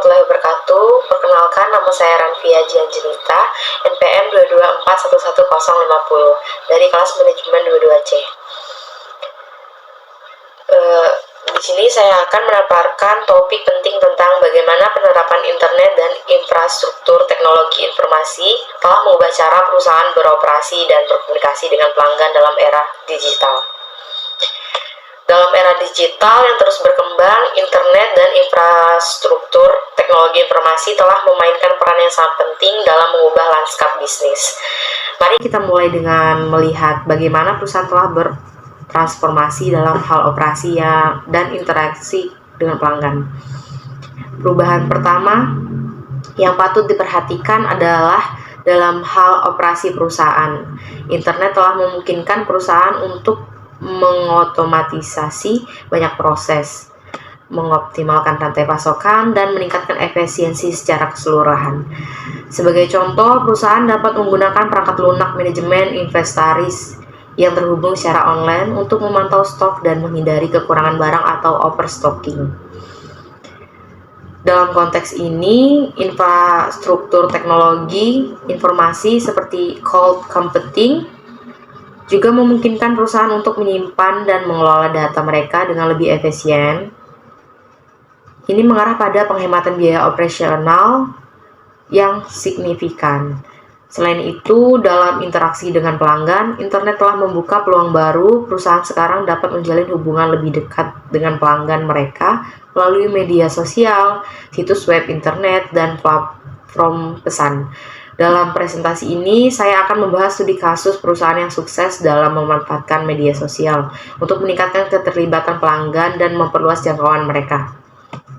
warahmatullahi wabarakatuh. Perkenalkan, nama saya Ranvia Jianjenita, NPM 224111050 dari kelas manajemen 22C. Di sini saya akan memaparkan topik penting tentang bagaimana penerapan internet dan infrastruktur teknologi informasi telah mengubah cara perusahaan beroperasi dan berkomunikasi dengan pelanggan dalam era digital. Dalam era digital yang terus berkembang, internet dan infrastruktur teknologi informasi telah memainkan peran yang sangat penting dalam mengubah lanskap bisnis. Mari kita mulai dengan melihat bagaimana perusahaan telah bertransformasi dalam hal operasi dan interaksi dengan pelanggan. Perubahan pertama yang patut diperhatikan adalah dalam hal operasi perusahaan. Internet telah memungkinkan perusahaan untuk mengotomatisasi banyak proses, mengoptimalkan rantai pasokan, dan meningkatkan efisiensi secara keseluruhan. Sebagai contoh, perusahaan dapat menggunakan perangkat lunak manajemen inventaris yang terhubung secara online untuk memantau stok dan menghindari kekurangan barang atau overstocking. Dalam konteks ini, infrastruktur teknologi informasi seperti cloud computing juga memungkinkan perusahaan untuk menyimpan dan mengelola data mereka dengan lebih efisien. Ini mengarah pada penghematan biaya operasional yang signifikan. Selain itu, dalam interaksi dengan pelanggan, internet telah membuka peluang baru. Perusahaan sekarang dapat menjalin hubungan lebih dekat dengan pelanggan mereka melalui media sosial, situs web internet, dan platform pesan. Dalam presentasi ini, saya akan membahas studi kasus perusahaan yang sukses dalam memanfaatkan media sosial untuk meningkatkan keterlibatan pelanggan dan memperluas jangkauan mereka.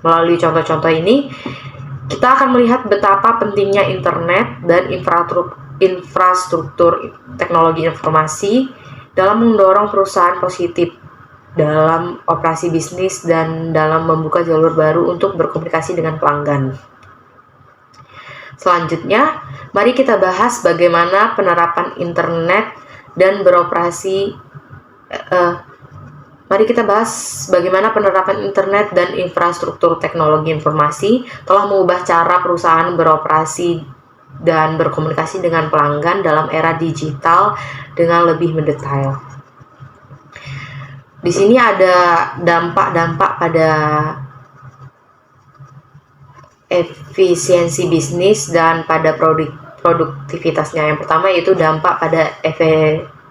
Melalui contoh-contoh ini, kita akan melihat betapa pentingnya internet dan infrastruktur teknologi informasi dalam mendorong perusahaan positif dalam operasi bisnis dan dalam membuka jalur baru untuk berkomunikasi dengan pelanggan. Selanjutnya, mari kita bahas bagaimana penerapan internet dan infrastruktur teknologi informasi telah mengubah cara perusahaan beroperasi dan berkomunikasi dengan pelanggan dalam era digital dengan lebih mendetail. Di sini ada dampak-dampak pada efisiensi bisnis dan pada produktivitasnya. Yang pertama yaitu dampak pada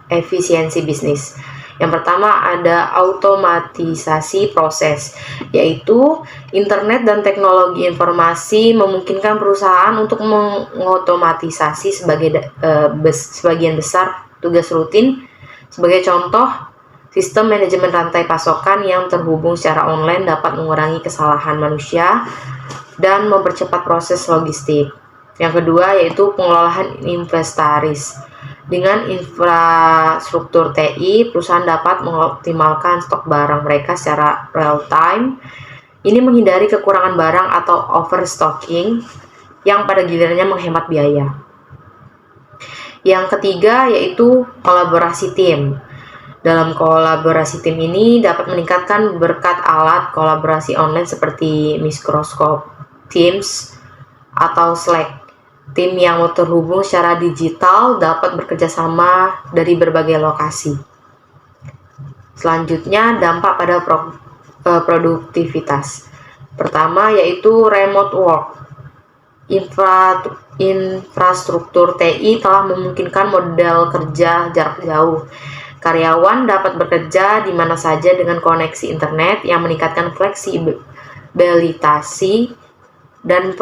efisiensi bisnis. Yang pertama ada automatisasi proses, yaitu internet dan teknologi informasi memungkinkan perusahaan untuk mengotomatisasi sebagian besar tugas rutin. Sebagai contoh, sistem manajemen rantai pasokan yang terhubung secara online dapat mengurangi kesalahan manusia dan mempercepat proses logistik. Yang kedua yaitu pengelolaan inventaris. Dengan infrastruktur TI, perusahaan dapat mengoptimalkan stok barang mereka secara real time. Ini menghindari kekurangan barang atau overstocking yang pada gilirannya menghemat biaya. Yang ketiga yaitu kolaborasi tim. Dalam kolaborasi tim ini dapat meningkatkan berkat alat kolaborasi online seperti Microsoft Teams atau Slack. Tim yang terhubung secara digital dapat bekerja sama dari berbagai lokasi. Selanjutnya, dampak pada produktivitas. Pertama yaitu remote work. Infrastruktur TI telah memungkinkan model kerja jarak jauh. Karyawan dapat bekerja di mana saja dengan koneksi internet yang meningkatkan fleksibilitas dan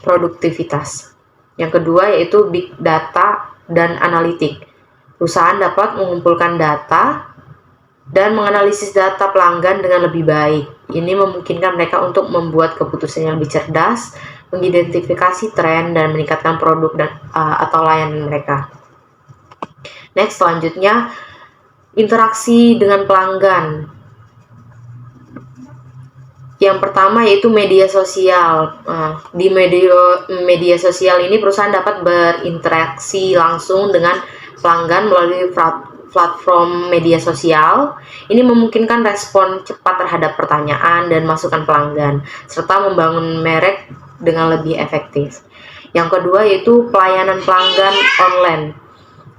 produktivitas. Yang kedua yaitu big data dan analitik. Perusahaan dapat mengumpulkan data dan menganalisis data pelanggan dengan lebih baik. Ini memungkinkan mereka untuk membuat keputusan yang lebih cerdas, mengidentifikasi tren, dan meningkatkan produk atau layanan mereka. Next, selanjutnya interaksi dengan pelanggan. Yang pertama yaitu media sosial. Di media sosial ini perusahaan dapat berinteraksi langsung dengan pelanggan melalui platform media sosial. Ini memungkinkan respon cepat terhadap pertanyaan dan masukan pelanggan, serta membangun merek dengan lebih efektif. Yang kedua yaitu pelayanan pelanggan online.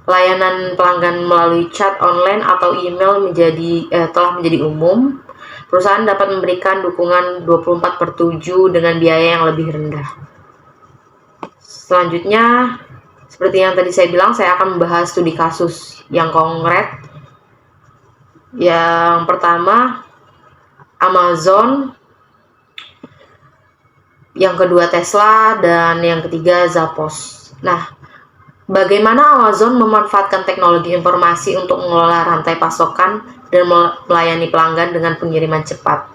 Layanan pelanggan melalui chat online atau email telah menjadi umum. Perusahaan dapat memberikan dukungan 24/7 dengan biaya yang lebih rendah. Selanjutnya, seperti yang tadi saya bilang, saya akan membahas studi kasus yang konkret. Yang pertama, Amazon. Yang kedua, Tesla. Dan yang ketiga, Zappos. Nah, bagaimana Amazon memanfaatkan teknologi informasi untuk mengelola rantai pasokan dan melayani pelanggan dengan pengiriman cepat.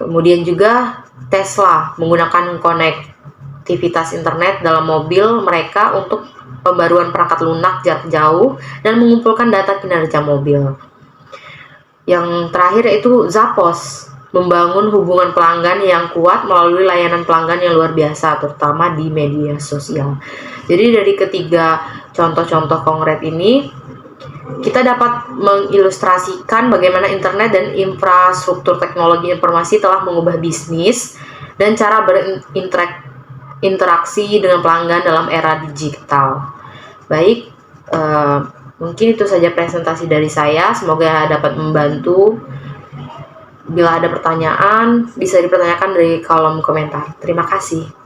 Kemudian juga Tesla menggunakan konektivitas internet dalam mobil mereka untuk pembaruan perangkat lunak jarak jauh dan mengumpulkan data kinerja mobil. Yang terakhir yaitu Zappos, membangun hubungan pelanggan yang kuat melalui layanan pelanggan yang luar biasa, terutama di media sosial. Jadi dari ketiga contoh-contoh konkret ini, kita dapat mengilustrasikan bagaimana internet dan infrastruktur teknologi informasi telah mengubah bisnis dan cara berinteraksi dengan pelanggan dalam era digital. Baik, mungkin itu saja presentasi dari saya. Semoga dapat membantu. Bila ada pertanyaan, bisa dipertanyakan dari kolom komentar. Terima kasih.